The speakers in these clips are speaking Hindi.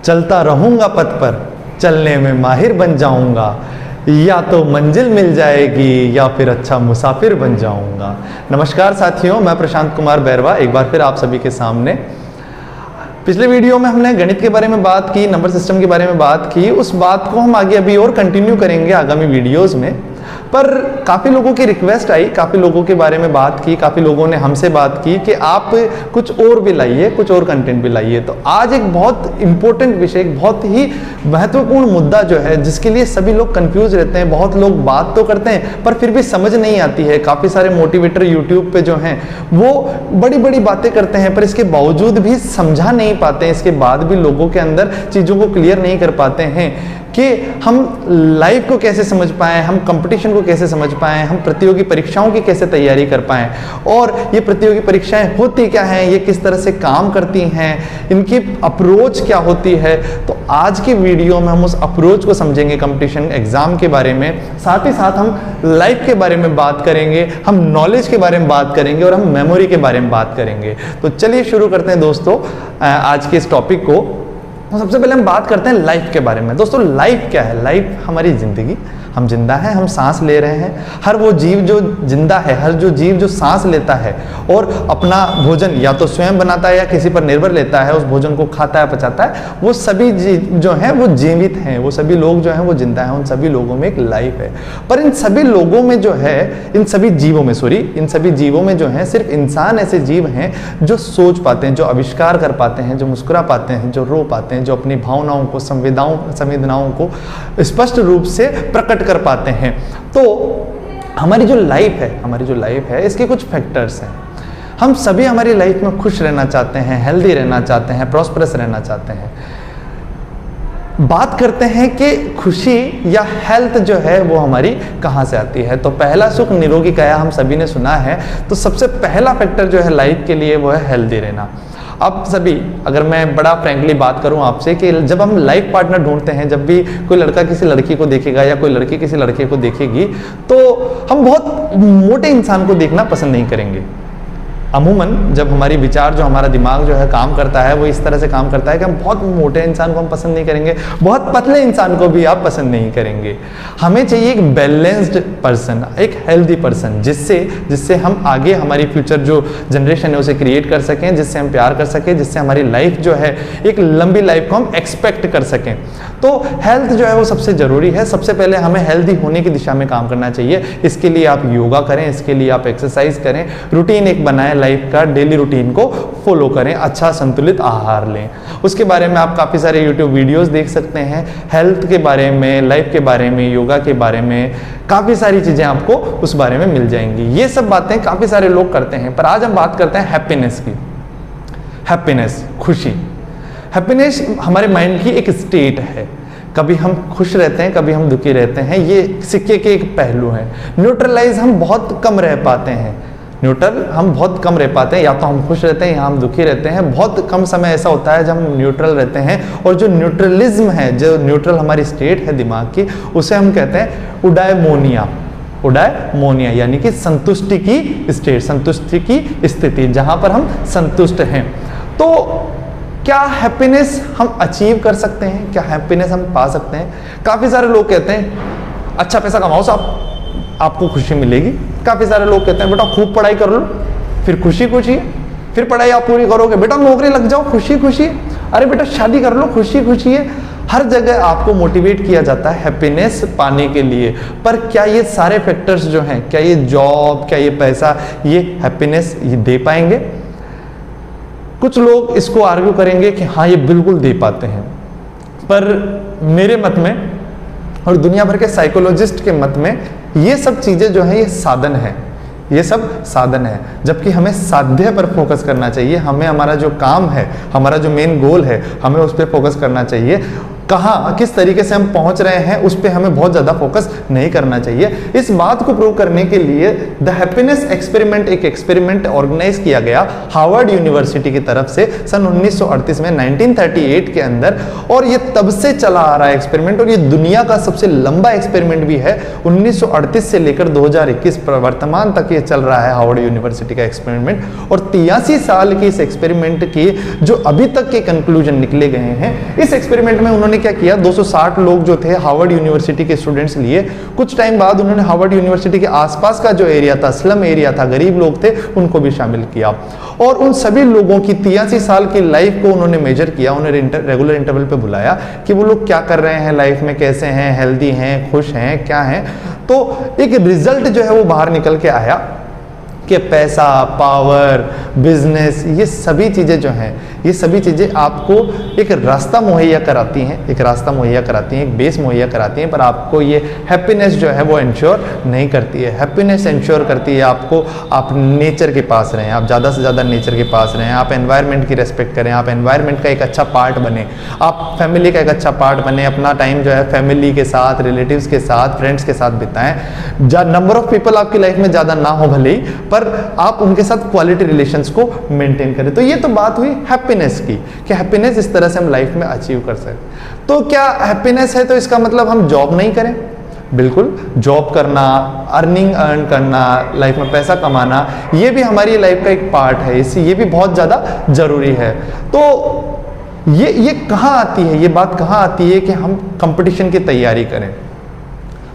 चलता रहूंगा पथ पर, चलने में माहिर बन जाऊंगा, या तो मंजिल मिल जाएगी या फिर अच्छा मुसाफिर बन जाऊंगा। नमस्कार साथियों, मैं प्रशांत कुमार बैरवा एक बार फिर आप सभी के सामने। पिछले वीडियो में हमने गणित के बारे में बात की, नंबर सिस्टम के बारे में बात की। उस बात को हम आगे अभी और कंटिन्यू करेंगे आगामी वीडियोस में। पर काफ़ी लोगों की रिक्वेस्ट आई, काफ़ी लोगों के बारे में बात की, काफ़ी लोगों ने हमसे बात की कि आप कुछ और भी लाइए, कुछ और कंटेंट भी लाइए। तो आज एक बहुत इंपॉर्टेंट विषय, एक बहुत ही महत्वपूर्ण मुद्दा जो है, जिसके लिए सभी लोग कंफ्यूज रहते हैं। बहुत लोग बात तो करते हैं पर फिर भी समझ नहीं आती है। काफ़ी सारे मोटिवेटर यूट्यूब पे जो हैं वो बड़ी बड़ी बातें करते हैं, पर इसके बावजूद भी समझा नहीं पाते हैं। इसके बाद भी लोगों के अंदर चीज़ों को क्लियर नहीं कर पाते हैं कि हम लाइफ को कैसे समझ पाएँ, हम कंपटीशन को कैसे समझ पाएँ, हम प्रतियोगी परीक्षाओं की कैसे तैयारी कर पाएँ, और ये प्रतियोगी परीक्षाएं होती क्या हैं, ये किस तरह से काम करती हैं, इनकी अप्रोच क्या होती है। तो आज की वीडियो में हम उस अप्रोच को समझेंगे, कंपटीशन एग्जाम के बारे में। साथ ही साथ हम लाइफ के बारे में बात करेंगे, हम नॉलेज के बारे में बात करेंगे और हम मेमोरी के बारे में बात करेंगे। तो चलिए शुरू करते हैं दोस्तों आज के इस टॉपिक को। तो सबसे पहले हम बात करते हैं लाइफ के बारे में। दोस्तों लाइफ क्या है? लाइफ हमारी जिंदगी, हम जिंदा हैं, हम सांस ले रहे हैं। हर वो जीव जो जिंदा है, हर जो जीव जो सांस लेता है और अपना भोजन या तो स्वयं बनाता है या किसी पर निर्भर लेता है, उस भोजन को खाता है, पचाता है, वो सभी जीव जो हैं वो जीवित हैं, वो सभी लोग जो हैं वो जिंदा हैं। उन सभी लोगों में एक लाइफ है। पर इन सभी लोगों में जो है, इन सभी जीवों में इन सभी जीवों में जो है सिर्फ इंसान ऐसे जीव हैं जो सोच पाते हैं, जो आविष्कार कर पाते हैं, जो मुस्कुरा पाते हैं, जो रो पाते हैं, जो अपनी भावनाओं को, संवेदनाओं को स्पष्ट रूप से प्रकट कर पाते हैं। तो हमारी जो लाइफ है इसके कुछ फैक्टर्स हैं। हम सभी हमारी लाइफ में खुश रहना चाहते हैं, हेल्दी रहना चाहते हैं, प्रॉस्परस रहना चाहते हैं। बात करते हैं कि खुशी या हेल्थ जो है वो हमारी कहाँ से आती है। तो पहला सुख निरोगी काया हम सभी ने सुना है। तो सबसे पहला फैक्टर जो है लाइफ के लिए वो है हेल्दी रहना। अब सभी, अगर मैं बड़ा फ्रैंकली बात करूं आपसे कि जब हम लाइफ पार्टनर ढूंढते हैं, जब भी कोई लड़का किसी लड़की को देखेगा या कोई लड़की किसी लड़के को देखेगी, तो हम बहुत मोटे इंसान को देखना पसंद नहीं करेंगे। अमूमन जब हमारी विचार, जो हमारा दिमाग जो है काम करता है, वो इस तरह से काम करता है कि हम बहुत मोटे इंसान को हम पसंद नहीं करेंगे, बहुत पतले इंसान को भी आप पसंद नहीं करेंगे। हमें चाहिए एक बैलेंस्ड पर्सन, एक हेल्दी पर्सन, जिससे हम आगे हमारी फ्यूचर जो जनरेशन है उसे क्रिएट कर सकें, जिससे हम प्यार कर सकें, जिससे हमारी लाइफ जो है एक लंबी लाइफ को हम एक्सपेक्ट कर सकें। तो हेल्थ जो है वो सबसे ज़रूरी है। सबसे पहले हमें हेल्दी होने की दिशा में काम करना चाहिए। इसके लिए आप योगा करें, इसके लिए आप एक्सरसाइज करें, रूटीन एक बनाएं, लाइफ का डेली रूटीन को फॉलो करें, अच्छा संतुलित आहार लें। उसके बारे में आप काफ़ी सारे यूट्यूब वीडियोस देख सकते हैं, हेल्थ के बारे में, लाइफ के बारे में, योगा के बारे में, काफ़ी सारी चीज़ें आपको उस बारे में मिल जाएंगी। ये सब बातें काफ़ी सारे लोग करते हैं। पर आज हम बात करते हैं हैप्पीनेस की। हैप्पीनेस, खुशी। हैप्पीनेस हमारे माइंड की एक स्टेट है। कभी हम खुश रहते हैं, कभी हम दुखी रहते हैं। ये सिक्के के एक पहलू हैं। न्यूट्रलाइज हम बहुत कम रह पाते हैं, न्यूट्रल हम बहुत कम रह पाते हैं। या तो हम खुश रहते हैं या हम दुखी रहते हैं। बहुत कम समय ऐसा होता है जब हम न्यूट्रल रहते हैं। और जो न्यूट्रलिज्म है, जो न्यूट्रल हमारी स्टेट है दिमाग की, उसे हम कहते हैं उडायमोनिया। उडायमोनिया यानी कि संतुष्टि की स्टेट, संतुष्टि की स्थिति, जहां पर हम संतुष्ट हैं। तो क्या हैप्पीनेस हम अचीव कर सकते हैं? क्या हैप्पीनेस हम पा सकते हैं? काफ़ी सारे लोग कहते हैं अच्छा पैसा कमाओ साहब, आपको खुशी मिलेगी। काफ़ी सारे लोग कहते हैं बेटा खूब पढ़ाई कर लो, फिर खुशी खुशी है। फिर पढ़ाई आप पूरी करोगे, बेटा नौकरी लग जाओ, खुशी खुशी है। अरे बेटा शादी कर लो, खुशी खुशी है। हर जगह आपको मोटिवेट किया जाता है हैप्पीनेस पाने के लिए। पर क्या ये सारे फैक्टर्स जो हैं, क्या ये जॉब, क्या ये पैसा, ये हैप्पीनेस ये दे पाएंगे? कुछ लोग इसको आर्ग्यू करेंगे कि हाँ ये बिल्कुल दे पाते हैं। पर मेरे मत में और दुनिया भर के साइकोलॉजिस्ट के मत में ये सब चीज़ें जो हैं ये साधन है, ये सब साधन है। जबकि हमें साध्य पर फोकस करना चाहिए। हमें हमारा जो काम है, हमारा जो मेन गोल है, हमें उस पर फोकस करना चाहिए। कहाँ किस तरीके से हम पहुंच रहे हैं उस पर हमें बहुत ज़्यादा फोकस नहीं करना चाहिए। इस बात को प्रूव करने के लिए द हैप्पीनेस एक्सपेरिमेंट, एक एक्सपेरिमेंट ऑर्गेनाइज किया गया हार्वर्ड यूनिवर्सिटी की तरफ से सन 1938 में, 1938 के अंदर, और ये तब से चला आ रहा है एक्सपेरिमेंट, और ये दुनिया का सबसे लंबा एक्सपेरिमेंट भी है। 1938 से लेकर 2021 वर्तमान तक ये चल रहा है हार्वर्ड यूनिवर्सिटी का एक्सपेरिमेंट, और 83 साल की इस एक्सपेरिमेंट की जो अभी तक के कंक्लूजन निकले गए हैं। इस एक्सपेरिमेंट में उन्होंने क्या किया, 260 लोग जो थे हार्वर्ड यूनिवर्सिटी के स्टूडेंट्स लिए, कुछ टाइम बाद उन्होंने हार्वर्ड यूनिवर्सिटी के आसपास का जो एरिया था, स्लम एरिया था, गरीब लोग थे, उनको भी शामिल किया, और उन सभी लोगों की 83 साल की लाइफ को उन्होंने मेजर किया। उन्हें रेगुलर इंटरवल पे बुलाया कि वो लोग क्या कर रहे हैं लाइफ में, कैसे हैं, हेल्दी हैं, खुश हैं, क्या हैं। तो एक रिजल्ट जो है वो बाहर निकल के आया कि पैसा, पावर, बिजनेस, ये सभी चीज़ें जो हैं, ये सभी चीज़ें आपको एक रास्ता मुहैया कराती हैं, एक रास्ता मुहैया कराती हैं, एक बेस मुहैया कराती हैं, पर आपको ये हैप्पीनेस जो है वो इंश्योर नहीं करती है। हैप्पीनेस इंश्योर करती है आपको, आप नेचर के पास रहें, आप ज़्यादा से ज़्यादा नेचर के पास रहें, आप एनवायरनमेंट की रेस्पेक्ट करें, आप एनवायरनमेंट का एक अच्छा पार्ट बने, आप फैमिली का एक अच्छा पार्ट बने, अपना टाइम जो है फैमिली के साथ, रिलेटिव्स के साथ, फ्रेंड्स के साथ बिताएं। नंबर ऑफ पीपल आपकी लाइफ में ज़्यादा ना हो भले ही, पर आप उनके साथ क्वालिटी रिलेशंस को मेंटेन करें। तो ये तो बात हुई हैप्पीनेस की, कि हैप्पीनेस इस तरह से हम लाइफ में अचीव कर सकते। तो क्या हैप्पीनेस है तो इसका मतलब हम जॉब नहीं करें? बिल्कुल, जॉब करना, अर्न करना, लाइफ में पैसा कमाना, ये भी हमारी लाइफ का एक पार्ट है, इससे ये भी बहुत ज़्यादा जरूरी है। तो ये कहाँ आती है, ये बात कहाँ आती है कि हम कंपटीशन की तैयारी करें।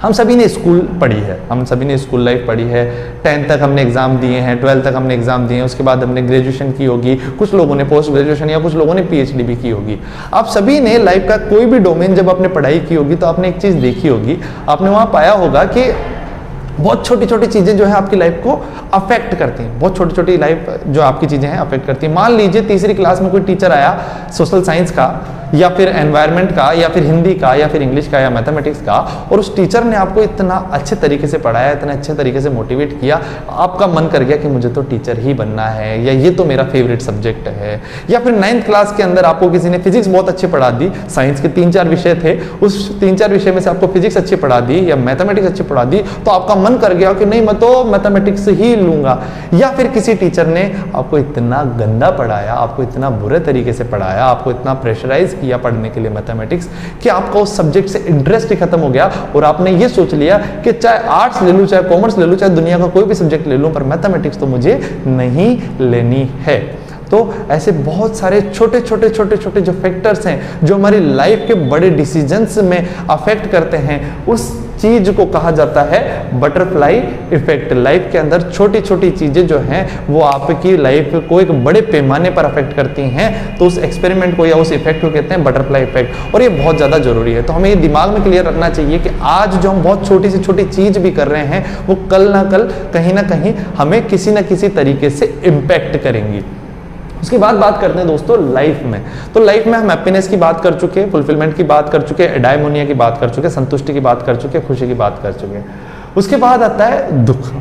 हम सभी ने स्कूल पढ़ी है, हम सभी ने स्कूल लाइफ पढ़ी है, 10th तक हमने एग्जाम दिए हैं, 12th तक हमने एग्जाम दिए हैं, उसके बाद हमने ग्रेजुएशन की होगी, कुछ लोगों ने पोस्ट ग्रेजुएशन या कुछ लोगों ने पीएचडी भी की होगी। आप सभी ने लाइफ का कोई भी डोमेन जब आपने पढ़ाई की होगी तो आपने एक चीज़ देखी होगी, आपने वहाँ पाया होगा कि बहुत छोटी छोटी चीज़ें जो है आपकी लाइफ को अफेक्ट करती हैं, बहुत छोटी छोटी लाइफ जो आपकी चीज़ें हैं अफेक्ट करती हैं। मान लीजिए तीसरी क्लास में कोई टीचर आया सोशल साइंस का, या फिर एनवायरनमेंट का, या फिर हिंदी का, या फिर इंग्लिश का, या मैथमेटिक्स का, और उस टीचर ने आपको इतना अच्छे तरीके से पढ़ाया, इतना अच्छे तरीके से मोटिवेट किया, आपका मन कर गया कि मुझे तो टीचर ही बनना है, या ये तो मेरा फेवरेट सब्जेक्ट है। या फिर 9th क्लास के अंदर आपको किसी ने फिजिक्स बहुत अच्छी पढ़ा दी, साइंस के 3-4 विषय थे, उस 3-4 विषय में से आपको फिजिक्स अच्छी पढ़ा दी या मैथमेटिक्स अच्छी पढ़ा दी, तो आपका मन कर गया कि नहीं मैं तो मैथमेटिक्स ही लूंगा। या फिर किसी टीचर ने आपको इतना गंदा पढ़ाया, आपको इतना बुरे तरीके से पढ़ाया, आपको इतना प्रेशराइज किया पढ़ने के लिए मैथमेटिक्स, कि आपका उस सब्जेक्ट से इंटरेस्ट ही खत्म हो गया, और आपने ये सोच लिया कि चाहे आर्ट्स ले लूं, चाहे कॉमर्स ले लूं, चाहे दुनिया का कोई भी सब्जेक्ट ले लूं, पर मैथमेटिक्स तो मुझे नहीं लेनी है। तो ऐसे बहुत सारे छोटे छोटे छोटे छोटे जो फैक्टर्स हैं जो हमारी लाइफ के बड़े डिसीजंस में अफेक्ट करते हैं, उस चीज को कहा जाता है बटरफ्लाई इफेक्ट। लाइफ के अंदर छोटी छोटी चीजें जो हैं वो आपकी लाइफ को एक बड़े पैमाने पर अफेक्ट करती हैं, तो उस एक्सपेरिमेंट को या उस इफेक्ट को कहते हैं बटरफ्लाई इफेक्ट, और ये बहुत ज़्यादा जरूरी है। तो हमें ये दिमाग में क्लियर रखना चाहिए कि आज जो हम बहुत छोटी से छोटी चीज भी कर रहे हैं वो कल ना कल कहीं ना कहीं हमें किसी ना किसी तरीके से इम्पैक्ट करेंगी। उसके बाद बात करते हैं दोस्तों लाइफ में। तो लाइफ में हम हैप्पीनेस की बात कर चुके हैं, फुलफिलमेंट की बात कर चुके हैं, एडाइमोनिया की बात कर चुके हैं, संतुष्टि की बात कर चुके हैं, खुशी की बात कर चुके हैं। उसके बाद आता है दुख।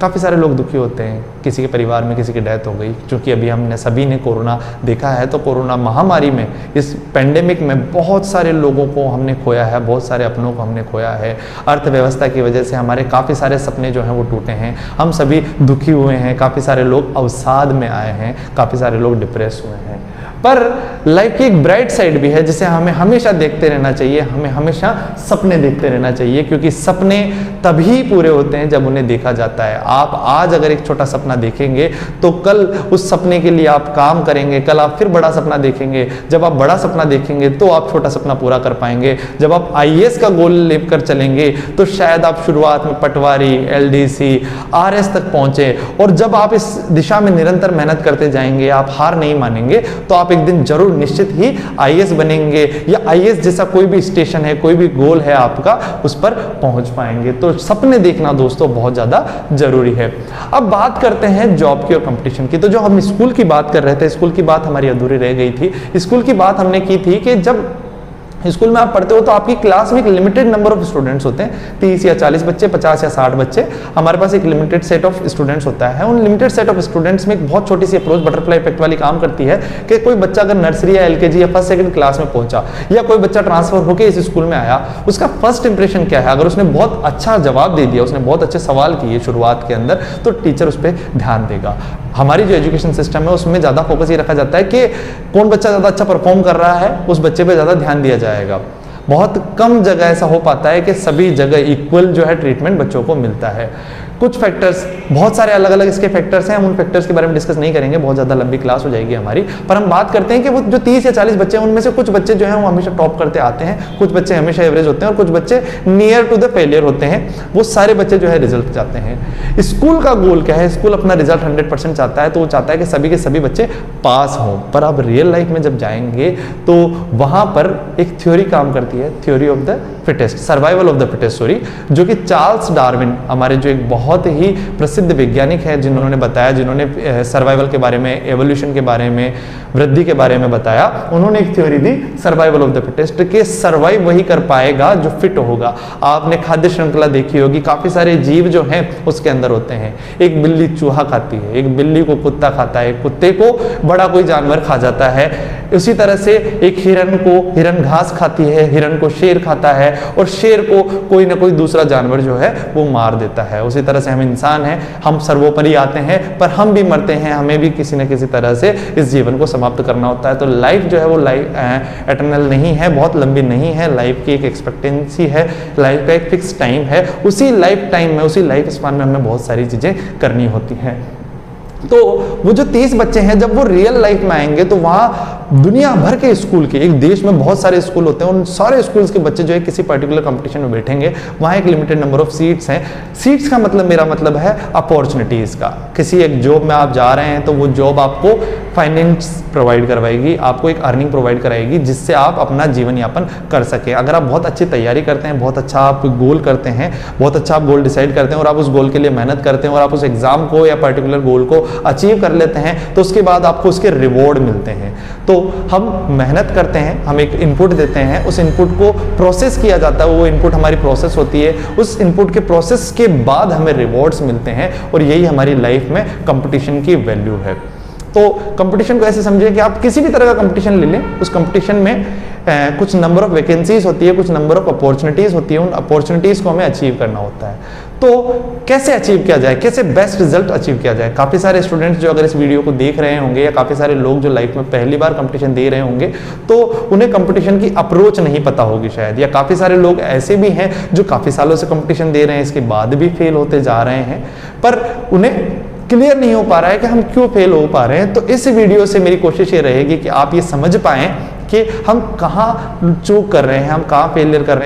काफ़ी सारे लोग दुखी होते हैं, किसी के परिवार में किसी की डेथ हो गई, क्योंकि अभी हमने सभी ने कोरोना देखा है, तो कोरोना महामारी में, इस पेंडेमिक में बहुत सारे लोगों को हमने खोया है, बहुत सारे अपनों को हमने खोया है। अर्थव्यवस्था की वजह से हमारे काफ़ी सारे सपने जो हैं वो टूटे हैं, हम सभी दुखी हुए हैं, काफ़ी सारे लोग अवसाद में आए हैं, काफ़ी सारे लोग डिप्रेस हुए हैं। पर लाइफ की एक ब्राइट साइड भी है जिसे हमें हमेशा देखते रहना चाहिए, हमें हमेशा सपने देखते रहना चाहिए, क्योंकि सपने तभी पूरे होते हैं जब उन्हें देखा जाता है। आप आज अगर एक छोटा सपना देखेंगे तो कल उस सपने के लिए आप काम करेंगे, कल आप फिर बड़ा सपना देखेंगे, जब आप बड़ा सपना देखेंगे तो आप छोटा सपना पूरा कर पाएंगे। जब आप आईएएस का गोल लेकर चलेंगे तो शायद आप शुरुआत में पटवारी, एलडीसी, आरएस तक पहुंचे, और जब आप इस दिशा में निरंतर मेहनत करते जाएंगे, आप हार नहीं मानेंगे, तो आप एक दिन जरूर निश्चित ही आईएएस बनेंगे, या आईएएस जैसा कोई भी स्टेशन है, कोई भी गोल है आपका, उस पर पहुंच पाएंगे। तो सपने देखना दोस्तों बहुत ज्यादा जरूरी है। अब बात करते हैं जॉब की और कंपटीशन की। तो जो हम स्कूल की बात कर रहे थे, स्कूल की बात हमारी अधूरी रह गई थी। स्कूल की बात हमने की थी कि जब स्कूल में आप पढ़ते हो तो आपकी क्लास में एक लिमिटेड नंबर ऑफ स्टूडेंट्स होते हैं, 30 या 40 बच्चे, 50 या 60 बच्चे। हमारे पास एक लिमिटेड सेट ऑफ स्टूडेंट्स होता है। उन लिमिटेड सेट ऑफ स्टूडेंट्स में एक बहुत छोटी सी अप्रोच बटरफ्लाई इफेक्ट वाली काम करती है कि कोई बच्चा अगर नर्सरी या एलकेजी या फर्स्ट सेकंड क्लास में पहुंचा, या कोई बच्चा ट्रांसफर होकर इस स्कूल में आया, उसका फर्स्ट इंप्रेशन क्या है। अगर उसने बहुत अच्छा जवाब दे दिया, उसने बहुत अच्छे सवाल किए शुरुआत के अंदर, तो टीचर उस पर ध्यान देगा। हमारी जो एजुकेशन सिस्टम है उसमें ज़्यादा फोकस ये रखा जाता है कि कौन बच्चा ज़्यादा अच्छा परफॉर्म कर रहा है, उस बच्चे पे ज़्यादा ध्यान दिया जाएगा। बहुत कम जगह ऐसा हो पाता है कि सभी जगह इक्वल जो है ट्रीटमेंट बच्चों को मिलता है। कुछ फैक्टर्स, बहुत सारे अलग अलग इसके फैक्टर्स हैं, हम उन फैक्टर्स के बारे में डिस्कस नहीं करेंगे, बहुत ज़्यादा लंबी क्लास हो जाएगी हमारी। पर हम बात करते हैं कि वो जो 30 या 40 बच्चे हैं उनमें से कुछ बच्चे जो हैं वो हमेशा टॉप करते आते हैं, कुछ बच्चे हमेशा एवरेज होते हैं और कुछ बच्चे नियर टू द फेलियर होते हैं। वो सारे बच्चे जो है रिजल्ट चाहते हैं। स्कूल का गोल क्या है? स्कूल अपना रिजल्ट 100% चाहता है, तो वो चाहता है कि सभी के सभी बच्चे पास हों। पर अब रियल लाइफ में जब जाएंगे तो वहाँ पर एक थ्योरी काम करती है, theory of the fittest, survival of the fittest sorry, जो कि चार्ल्स डार्विन, हमारे जो एक बहुत ही प्रसिद्ध वैज्ञानिक है, जिन्होंने बताया, जिन्होंने सर्वाइवल के बारे में, एवोल्यूशन के बारे में, वृद्धि के बारे में बताया। उन्होंने एक theory the survival of the fittest, के सर्वाइव वही कर पाएगा जो फिट होगा। आपने खाद्य श्रृंखला देखी होगी, काफी सारे जीव जो हैं उसके अंदर होते हैं। एक बिल्ली चूहा खाती है, एक बिल्ली को कुत्ता खाता है, कुत्ते को बड़ा कोई जानवर खा जाता है। उसी तरह से एक हिरन घास खाती है, हिरन को शेर खाता है और शेर को कोई ना कोई दूसरा जानवर जो है वो मार देता है। उसी तरह से हम इंसान हैं, हम सर्वोपरि आते हैं पर हम भी मरते हैं, हमें भी किसी न किसी तरह से इस जीवन को समाप्त करना होता है। तो लाइफ जो है वो लाइफ एटर्नल नहीं है, बहुत लंबी नहीं है। लाइफ की एक एक्सपेक्टेंसी है, लाइफ का एक फिक्स टाइम है। उसी लाइफ टाइम में, उसी लाइफ स्पान में हमें बहुत सारी चीजें करनी होती हैं। तो वो जो 30 बच्चे हैं जब वो रियल लाइफ में आएंगे तो वहाँ दुनिया भर के स्कूल के, एक देश में बहुत सारे स्कूल होते हैं, उन सारे स्कूल्स के बच्चे जो है किसी पर्टिकुलर कंपटीशन में बैठेंगे। वहाँ एक लिमिटेड नंबर ऑफ सीट्स हैं। सीट्स का मतलब, मेरा मतलब है अपॉर्चुनिटीज़ का। किसी एक जॉब में आप जा रहे हैं तो वो जॉब आपको फाइनेंस प्रोवाइड करवाएगी, आपको एक अर्निंग प्रोवाइड कराएगी जिससे आप अपना जीवन यापन कर सकें। अगर आप बहुत अच्छी तैयारी करते हैं, बहुत अच्छा आप गोल करते हैं, बहुत अच्छा आप गोल डिसाइड करते हैं और आप उस गोल के लिए मेहनत करते हैं और आप उस एग्जाम को या पर्टिकुलर गोल को अचीव कर लेते हैं, तो उसके बाद आपको उसके रिवॉर्ड मिलते हैं। तो हम मेहनत करते हैं, हम एक इनपुट देते हैं, उस इनपुट को प्रोसेस किया जाता है, वो इनपुट हमारी प्रोसेस होती है, उस इनपुट के प्रोसेस के बाद हमें रिवॉर्ड्स मिलते हैं और यही हमारी लाइफ में कंपटीशन की वैल्यू है। तो कंपटीशन को ऐसे समझिए कि आप किसी भी तरह का कंपटीशन ले लें, उस कंपटीशन में कुछ नंबर ऑफ वैकेंसीज होती है, कुछ नंबर ऑफ अपॉर्चुनिटीज होती है, उन अपॉर्चुनिटीज को हमें अचीव करना होता है। तो कैसे अचीव किया जाए, कैसे बेस्ट रिजल्ट अचीव किया जाए? काफ़ी सारे स्टूडेंट्स जो अगर इस वीडियो को देख रहे होंगे या काफ़ी सारे लोग जो लाइफ में पहली बार कंपटीशन दे रहे होंगे तो उन्हें कंपटीशन की अप्रोच नहीं पता होगी शायद, या काफ़ी सारे लोग ऐसे भी हैं जो काफ़ी सालों से कंपटीशन दे रहे हैं, इसके बाद भी फेल होते जा रहे हैं, पर उन्हें क्लियर नहीं हो पा रहा है कि हम क्यों फेल हो पा रहे हैं। तो इस वीडियो से मेरी कोशिश ये रहेगी कि आप ये समझ पाएं कि हम कहाँ चूक कर रहे हैं, हम कहाँ फेलियर कर रहे हैं।